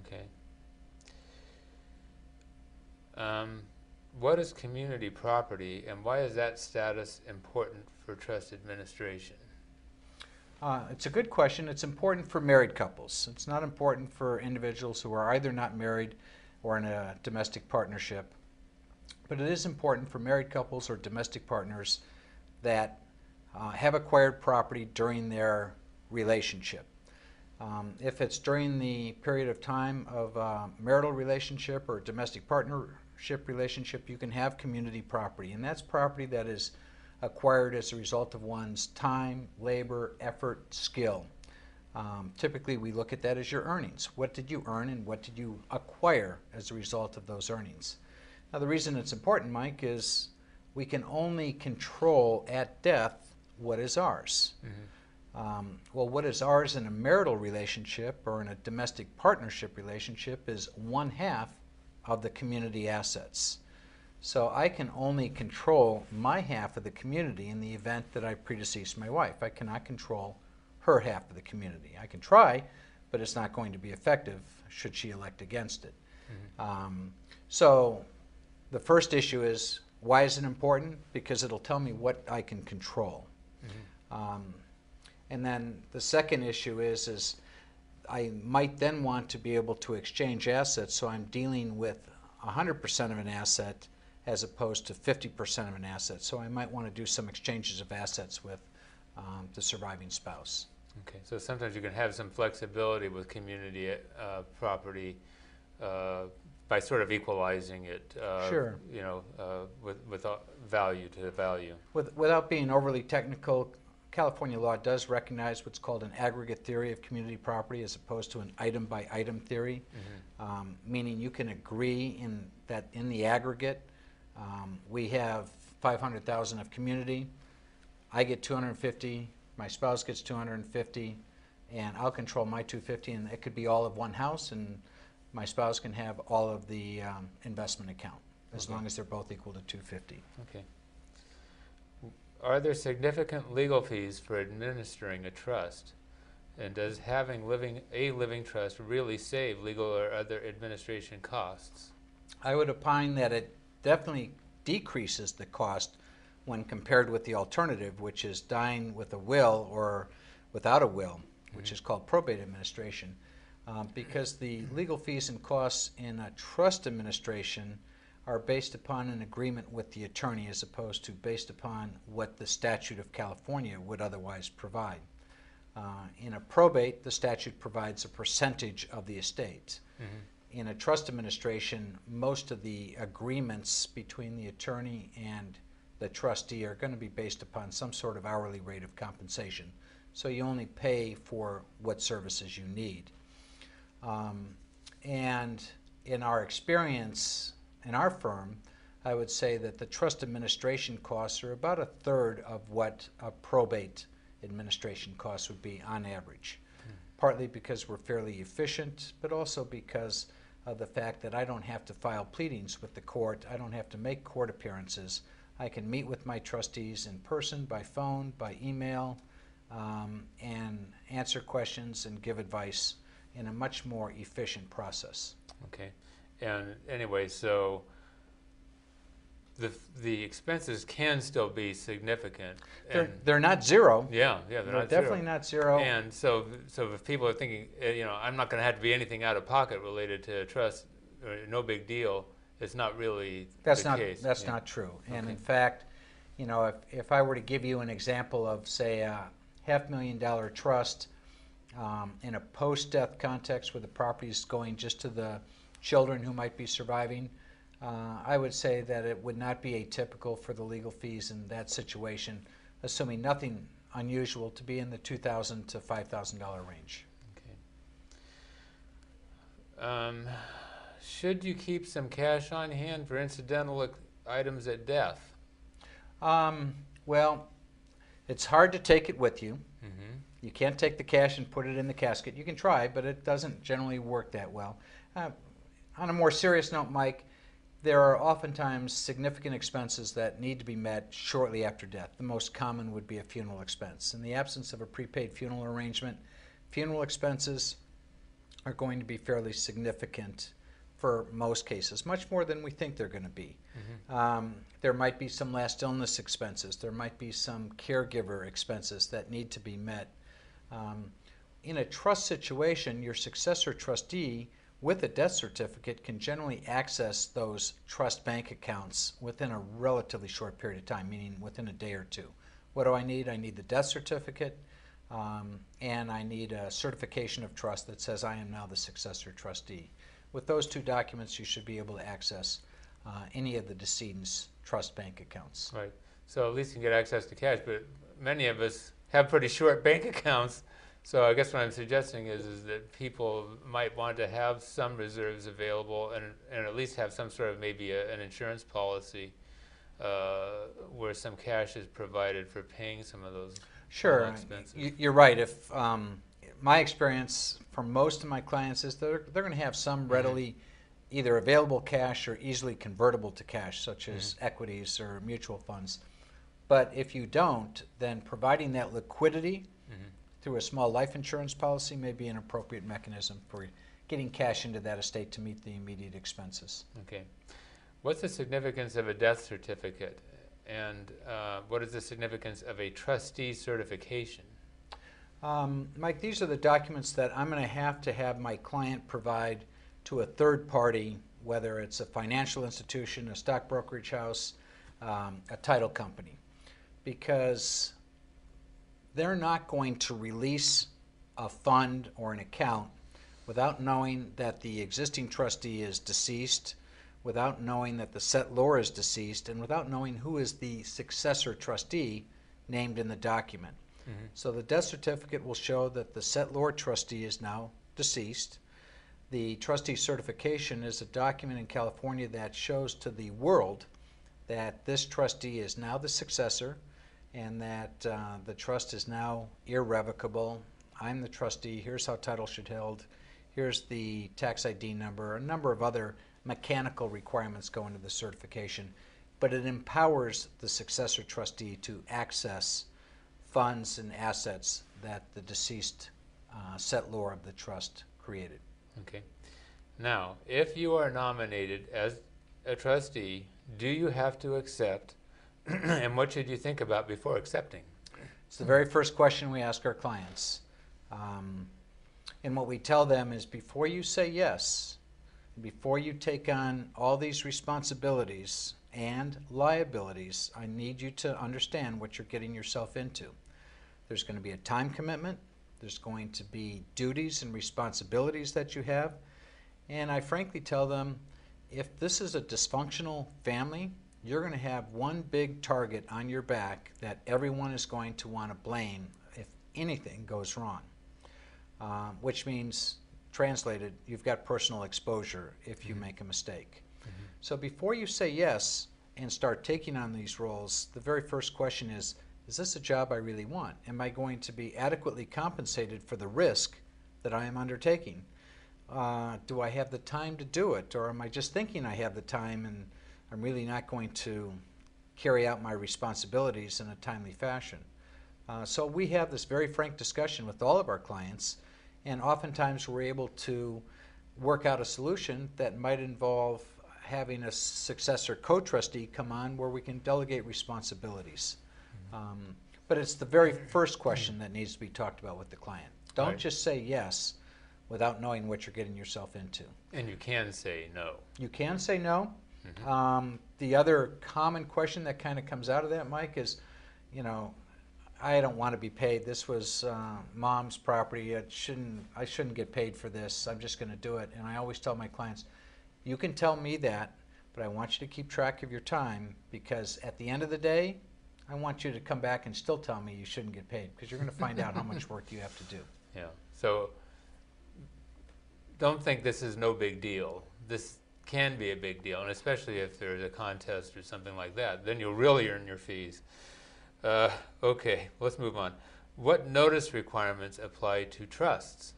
Okay. What is community property, and why is that status important for trust administration? It's a good question. It's important for married couples. It's not important for individuals who are either not married or in a domestic partnership. But it is important for married couples or domestic partners that have acquired property during their relationship. If it's during the period of time of marital relationship or domestic partnership relationship, you can have community property, and that's property that is acquired as a result of one's time, labor, effort, skill. Typically, we look at that as your earnings. What did you earn and what did you acquire as a result of those earnings? Now, the reason it's important, Mike, is we can only control at death what is ours. Well, what is ours in a marital relationship or in a domestic partnership relationship is one half of the community assets. So I can only control my half of the community in the event that I predecease my wife. I cannot control her half of the community. I can try, but it's not going to be effective should she elect against it. So the first issue is, why is it important? Because it'll tell me what I can control. And then the second issue is I might then want to be able to exchange assets, so I'm dealing with 100% of an asset as opposed to 50% of an asset. So I might want to do some exchanges of assets with the surviving spouse. Okay, so sometimes you can have some flexibility with community property by sort of equalizing it, Sure. you know, with value to value. Without being overly technical, California law does recognize what's called an aggregate theory of community property as opposed to an item-by-item theory, meaning you can agree that in the aggregate we have 500,000 of community. I get 250, my spouse gets 250, and I'll control my 250, and it could be all of one house, and my spouse can have all of the investment account as long as they're both equal to 250. Okay. Are there significant legal fees for administering a trust? And does having a living trust really save legal or other administration costs? I would opine that it definitely decreases the cost when compared with the alternative, which is dying with a will or without a will, which is called probate administration. Because the legal fees and costs in a trust administration are based upon an agreement with the attorney as opposed to based upon what the statute of California would otherwise provide. In a probate, the statute provides a percentage of the estate. In a trust administration, most of the agreements between the attorney and the trustee are going to be based upon some sort of hourly rate of compensation. So you only pay for what services you need. And in our experience, in our firm, I would say that the trust administration costs are about a third of what a probate administration costs would be on average. Partly because we're fairly efficient, but also because of the fact that I don't have to file pleadings with the court. I don't have to make court appearances. I can meet with my trustees in person, by phone, by email, and answer questions and give advice in a much more efficient process. Okay. And anyway, so the expenses can still be significant. They're not zero. Yeah, They're not definitely zero. not zero. And so if people are thinking, you know, I'm not going to have to be anything out of pocket related to a trust, no big deal, it's not really the case. That's not true. And in fact, you know, if I were to give you an example of, say, a $500,000 trust in a post-death context where the property is going just to the children who might be surviving, I would say that it would not be atypical for the legal fees in that situation, assuming nothing unusual, to be in the $2,000 to $5,000 range. Okay. Should you keep some cash on hand for incidental items at death? Well, it's hard to take it with you. You can't take the cash and put it in the casket. You can try, but it doesn't generally work that well. On a more serious note, Mike, there are oftentimes significant expenses that need to be met shortly after death. The most common would be a funeral expense. In the absence of a prepaid funeral arrangement, funeral expenses are going to be fairly significant for most cases, much more than we think they're going to be. There might be some last illness expenses. There might be some caregiver expenses that need to be met. In a trust situation, your successor trustee with a death certificate can generally access those trust bank accounts within a relatively short period of time, meaning within a day or two. What do I need? I need the death certificate, and I need a certification of trust that says I am now the successor trustee. With those two documents, you should be able to access any of the decedent's trust bank accounts. Right. So at least you can get access to cash, but many of us have pretty short bank accounts. So I guess what I'm suggesting is that people might want to have some reserves available and at least have some sort of maybe an insurance policy where some cash is provided for paying some of those expenses. You're right. If my experience for most of my clients is they're going to have some readily either available cash or easily convertible to cash, such as equities or mutual funds. But if you don't, then providing that liquidity through a small life insurance policy may be an appropriate mechanism for getting cash into that estate to meet the immediate expenses. Okay. What's the significance of a death certificate? And what is the significance of a trustee certification? Mike, these are the documents that I'm going to have my client provide to a third party, whether it's a financial institution, a stock brokerage house, a title company, because they're not going to release a fund or an account without knowing that the existing trustee is deceased, without knowing that the settlor is deceased, and without knowing who is the successor trustee named in the document. So the death certificate will show that the settlor trustee is now deceased. The trustee certification is a document in California that shows to the world that this trustee is now the successor and that the trust is now irrevocable. I'm the trustee. Here's how title should be held. Here's the tax ID number. A number of other mechanical requirements go into the certification, but it empowers the successor trustee to access funds and assets that the deceased settlor of the trust created. Okay. Now, if you are nominated as a trustee, do you have to accept, and what should you think about before accepting? It's the very first question we ask our clients. And what we tell them is before you say yes, before you take on all these responsibilities and liabilities, I need you to understand what you're getting yourself into. There's going to be a time commitment. There's going to be duties and responsibilities that you have. And I frankly tell them, if this is a dysfunctional family, you're going to have one big target on your back that everyone is going to want to blame if anything goes wrong, which means, translated, you've got personal exposure if you make a mistake. So before you say yes and start taking on these roles, the very first question is this a job I really want? Am I going to be adequately compensated for the risk that I am undertaking? Do I have the time to do it? Or am I just thinking I have the time and I'm really not going to carry out my responsibilities in a timely fashion? So we have this very frank discussion with all of our clients, and oftentimes we're able to work out a solution that might involve having a successor co-trustee come on where we can delegate responsibilities. But it's the very first question that needs to be talked about with the client. Don't just say yes without knowing what you're getting yourself into. And you can say no. You can say no. The other common question that kind of comes out of that, Mike, is, you know, I don't want to be paid. This was mom's property. I shouldn't get paid for this. I'm just going to do it. And I always tell my clients, you can tell me that, but I want you to keep track of your time, because at the end of the day, I want you to come back and still tell me you shouldn't get paid, because you're going to find out how much work you have to do. Yeah. So don't think this is no big deal. This can be a big deal, and especially if there's a contest or something like that, then you'll really earn your fees. Okay, let's move on. What notice requirements apply to trusts?